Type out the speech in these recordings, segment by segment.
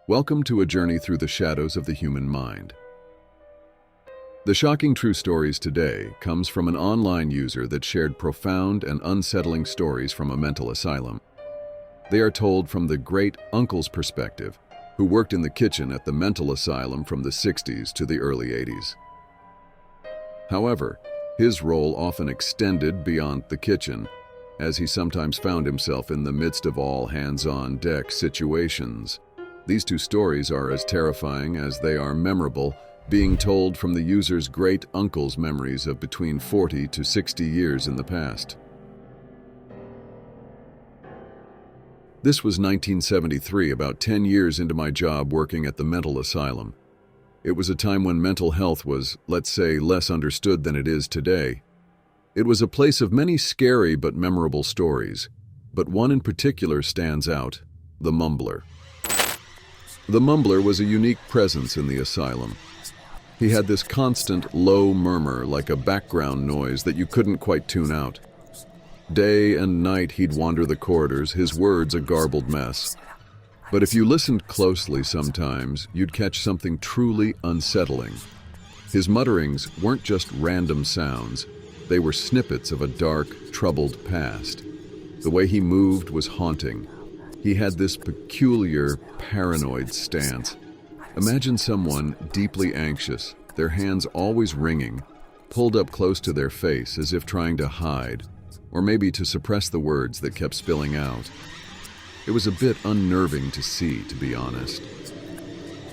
Welcome to a journey through the shadows of the human mind. The shocking true stories today comes from an online user that shared profound and unsettling stories from a mental asylum. They are told from the great uncle's perspective, who worked in the kitchen at the mental asylum from the 60s to the early 80s. However, his role often extended beyond the kitchen, as he sometimes found himself in the midst of all hands-on-deck situations. These two stories are as terrifying as they are memorable, being told from the user's great uncle's memories of between 40 to 60 years in the past. This was 1973, about 10 years into my job working at the mental asylum. It was a time when mental health was, let's say, less understood than it is today. It was a place of many scary but memorable stories, but one in particular stands out: the mumbler. The mumbler was a unique presence in the asylum. He had this constant low murmur, like a background noise that you couldn't quite tune out. Day and night he'd wander the corridors, his words a garbled mess. But if you listened closely sometimes, you'd catch something truly unsettling. His mutterings weren't just random sounds, they were snippets of a dark, troubled past. The way he moved was haunting. He had this peculiar, paranoid stance. Imagine someone deeply anxious, their hands always wringing, pulled up close to their face as if trying to hide, or maybe to suppress the words that kept spilling out. It was a bit unnerving to see, to be honest.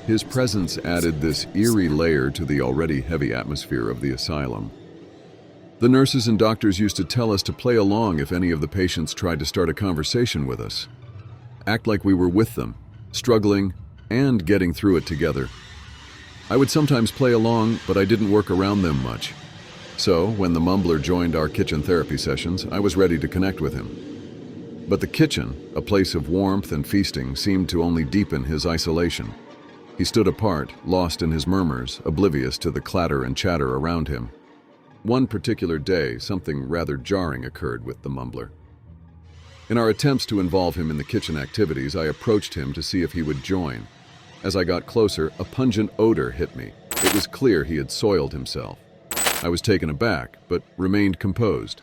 His presence added this eerie layer to the already heavy atmosphere of the asylum. The nurses and doctors used to tell us to play along if any of the patients tried to start a conversation with us. Act like we were with them, struggling and getting through it together. I would sometimes play along, but I didn't work around them much. So, when the mumbler joined our kitchen therapy sessions, I was ready to connect with him. But the kitchen, a place of warmth and feasting, seemed to only deepen his isolation. He stood apart, lost in his murmurs, oblivious to the clatter and chatter around him. One particular day, something rather jarring occurred with the mumbler. In our attempts to involve him in the kitchen activities, I approached him to see if he would join. As I got closer, a pungent odor hit me. It was clear he had soiled himself. I was taken aback, but remained composed.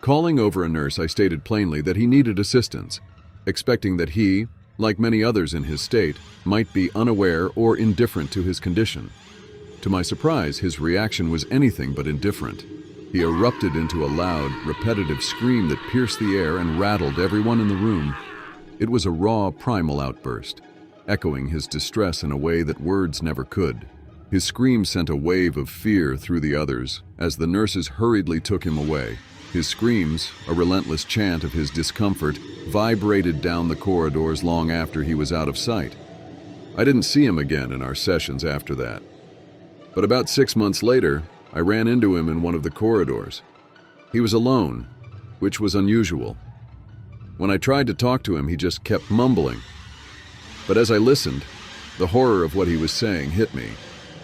Calling over a nurse, I stated plainly that he needed assistance, expecting that he, like many others in his state, might be unaware or indifferent to his condition. To my surprise, his reaction was anything but indifferent. He erupted into a loud, repetitive scream that pierced the air and rattled everyone in the room. It was a raw, primal outburst, echoing his distress in a way that words never could. His scream sent a wave of fear through the others as the nurses hurriedly took him away. His screams, a relentless chant of his discomfort, vibrated down the corridors long after he was out of sight. I didn't see him again in our sessions after that. But about 6 months later, I ran into him in one of the corridors. He was alone, which was unusual. When I tried to talk to him, he just kept mumbling. But as I listened, the horror of what he was saying hit me.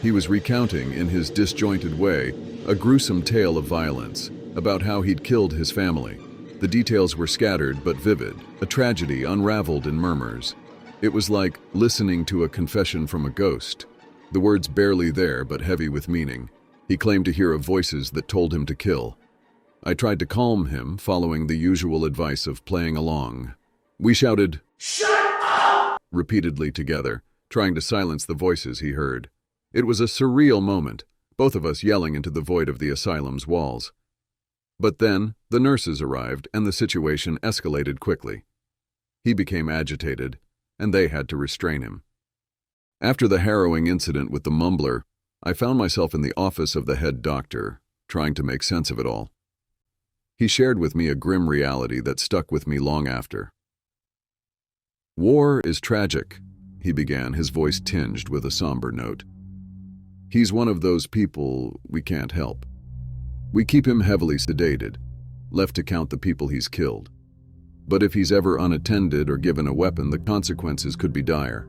He was recounting, in his disjointed way, a gruesome tale of violence, about how he'd killed his family. The details were scattered but vivid, a tragedy unraveled in murmurs. It was like listening to a confession from a ghost. The words barely there, but heavy with meaning. He claimed to hear voices that told him to kill. I tried to calm him, following the usual advice of playing along. We shouted, "Shut up!" repeatedly together, trying to silence the voices he heard. It was a surreal moment, both of us yelling into the void of the asylum's walls. But then, the nurses arrived, and the situation escalated quickly. He became agitated, and they had to restrain him. After the harrowing incident with the mumbler, I found myself in the office of the head doctor, trying to make sense of it all. He shared with me a grim reality that stuck with me long after. "War is tragic," he began, his voice tinged with a somber note. "He's one of those people we can't help. We keep him heavily sedated, left to count the people he's killed. But if he's ever unattended or given a weapon, the consequences could be dire."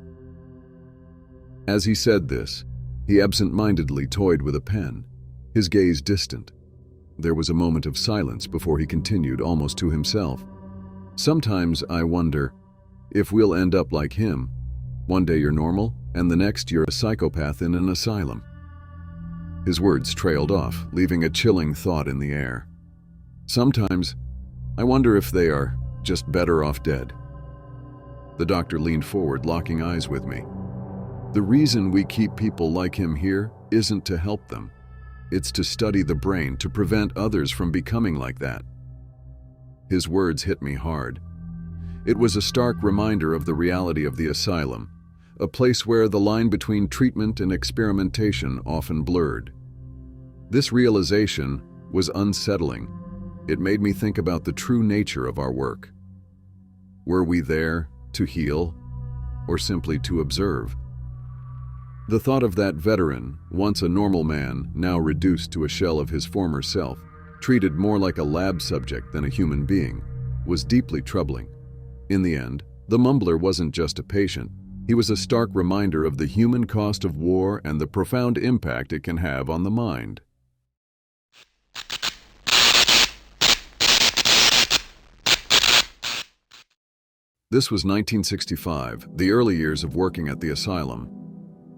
As he said this, he absent-mindedly toyed with a pen, his gaze distant. There was a moment of silence before he continued, almost to himself. "Sometimes I wonder if we'll end up like him, One day you're normal, and the next you're a psychopath in an asylum." His words trailed off, leaving a chilling thought in the air. Sometimes, I wonder if they are just better off dead. The doctor leaned forward, locking eyes with me. "The reason we keep people like him here isn't to help them. It's to study the brain, to prevent others from becoming like that." His words hit me hard. It was a stark reminder of the reality of the asylum, a place where the line between treatment and experimentation often blurred. This realization was unsettling. It made me think about the true nature of our work. Were we there to heal, or simply to observe? The thought of that veteran, once a normal man, now reduced to a shell of his former self, treated more like a lab subject than a human being, was deeply troubling. In the end, the mumbler wasn't just a patient. He was a stark reminder of the human cost of war and the profound impact it can have on the mind. This was 1965, the early years of working at the asylum.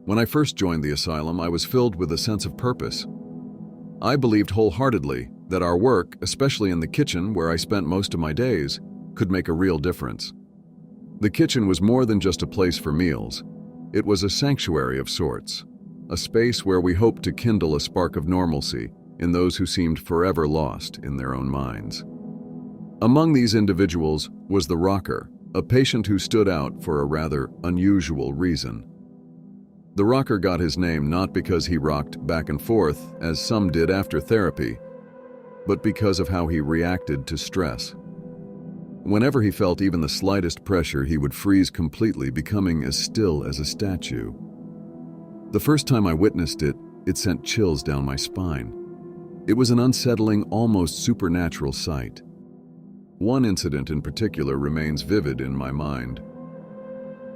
When I first joined the asylum, I was filled with a sense of purpose. I believed wholeheartedly that our work, especially in the kitchen where I spent most of my days, could make a real difference. The kitchen was more than just a place for meals. It was a sanctuary of sorts, a space where we hoped to kindle a spark of normalcy in those who seemed forever lost in their own minds. Among these individuals was the rocker, a patient who stood out for a rather unusual reason. The rocker got his name not because he rocked back and forth, as some did after therapy, but because of how he reacted to stress. Whenever he felt even the slightest pressure, he would freeze completely, becoming as still as a statue. The first time I witnessed it, it sent chills down my spine. It was an unsettling, almost supernatural sight. One incident in particular remains vivid in my mind.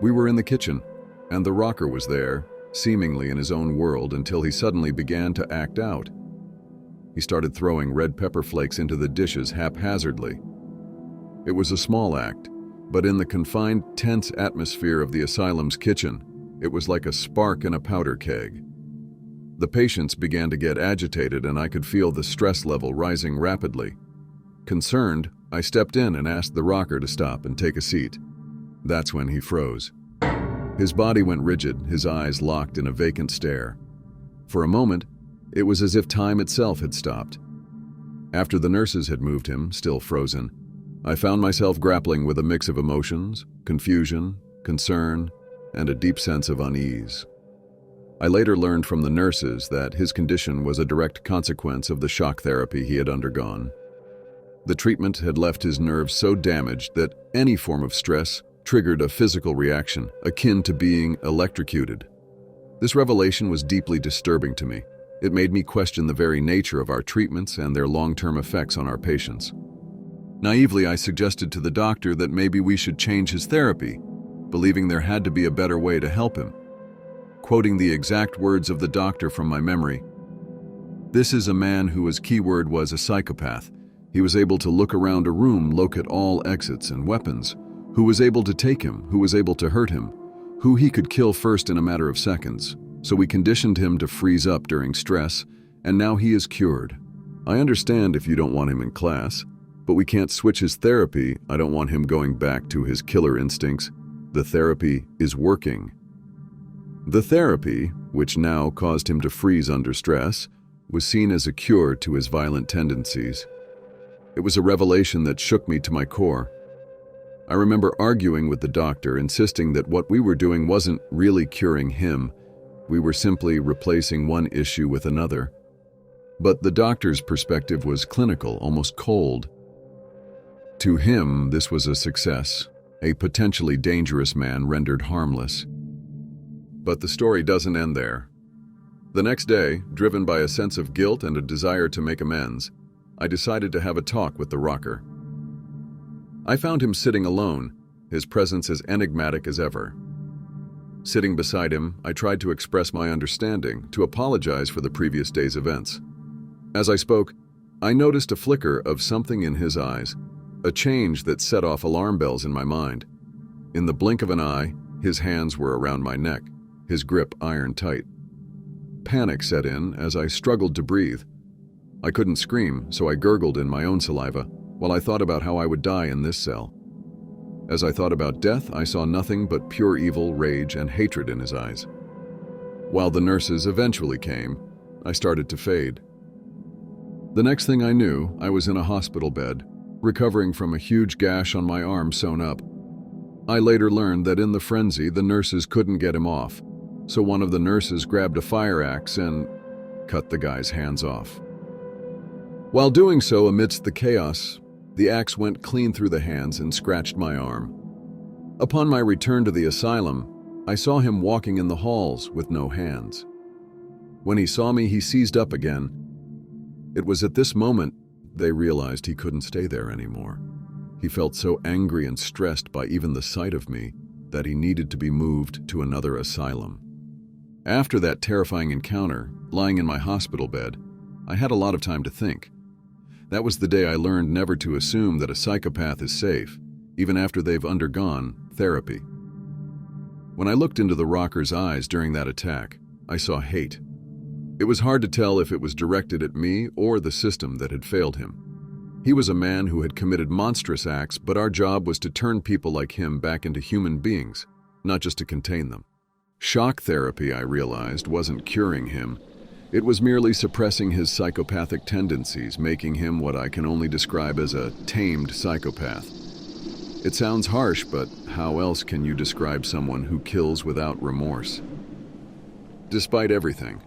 We were in the kitchen, and the rocker was there, seemingly in his own world, until he suddenly began to act out. He started throwing red pepper flakes into the dishes haphazardly. It was a small act, but in the confined, tense atmosphere of the asylum's kitchen, it was like a spark in a powder keg. The patients began to get agitated, and I could feel the stress level rising rapidly. Concerned, I stepped in and asked the rocker to stop and take a seat. That's when he froze. His body went rigid, his eyes locked in a vacant stare. For a moment, it was as if time itself had stopped. After the nurses had moved him, still frozen, I found myself grappling with a mix of emotions, confusion, concern, and a deep sense of unease. I later learned from the nurses that his condition was a direct consequence of the shock therapy he had undergone. The treatment had left his nerves so damaged that any form of stress triggered a physical reaction, akin to being electrocuted. This revelation was deeply disturbing to me. It made me question the very nature of our treatments and their long-term effects on our patients. Naively, I suggested to the doctor that maybe we should change his therapy, believing there had to be a better way to help him. Quoting the exact words of the doctor from my memory, "This is a man who his keyword was a psychopath. He was able to look around a room, locate all exits and weapons, who was able to take him, who was able to hurt him, who he could kill first in a matter of seconds. So we conditioned him to freeze up during stress, and now he is cured. I understand if you don't want him in class, but we can't switch his therapy. I don't want him going back to his killer instincts. The therapy is working." The therapy, which now caused him to freeze under stress, was seen as a cure to his violent tendencies. It was a revelation that shook me to my core. I remember arguing with the doctor, insisting that what we were doing wasn't really curing him. We were simply replacing one issue with another. But the doctor's perspective was clinical, almost cold. To him, this was a success, a potentially dangerous man rendered harmless. But the story doesn't end there. The next day, driven by a sense of guilt and a desire to make amends, I decided to have a talk with the rocker. I found him sitting alone, his presence as enigmatic as ever. Sitting beside him, I tried to express my understanding, to apologize for the previous day's events. As I spoke, I noticed a flicker of something in his eyes, a change that set off alarm bells in my mind. In the blink of an eye, His hands were around my neck, his grip iron tight. Panic set in as I struggled to breathe. I couldn't scream, so I gurgled in my own saliva while I thought about how I would die in this cell. As I thought about death, I saw nothing but pure evil, rage, and hatred in his eyes. While the nurses eventually came, I started to fade. The next thing I knew, I was in a hospital bed, recovering from a huge gash on my arm sewn up. I later learned that in the frenzy, the nurses couldn't get him off, so one of the nurses grabbed a fire axe and cut the guy's hands off. While doing so amidst the chaos, the axe went clean through the hands and scratched my arm. Upon my return to the asylum, I saw him walking in the halls with no hands. When he saw me, he seized up again. It was at this moment they realized he couldn't stay there anymore. He felt so angry and stressed by even the sight of me that he needed to be moved to another asylum. After that terrifying encounter, lying in my hospital bed, I had a lot of time to think. That was the day I learned never to assume that a psychopath is safe, even after they've undergone therapy. When I looked into the rocker's eyes during that attack, I saw hate. It was hard to tell if it was directed at me or the system that had failed him. He was a man who had committed monstrous acts, but our job was to turn people like him back into human beings, not just to contain them. Shock therapy, I realized, wasn't curing him. It was merely suppressing his psychopathic tendencies, making him what I can only describe as a tamed psychopath. It sounds harsh, but how else can you describe someone who kills without remorse? Despite everything,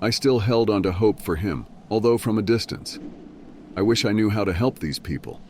I still held on to hope for him, although from a distance. I wish I knew how to help these people.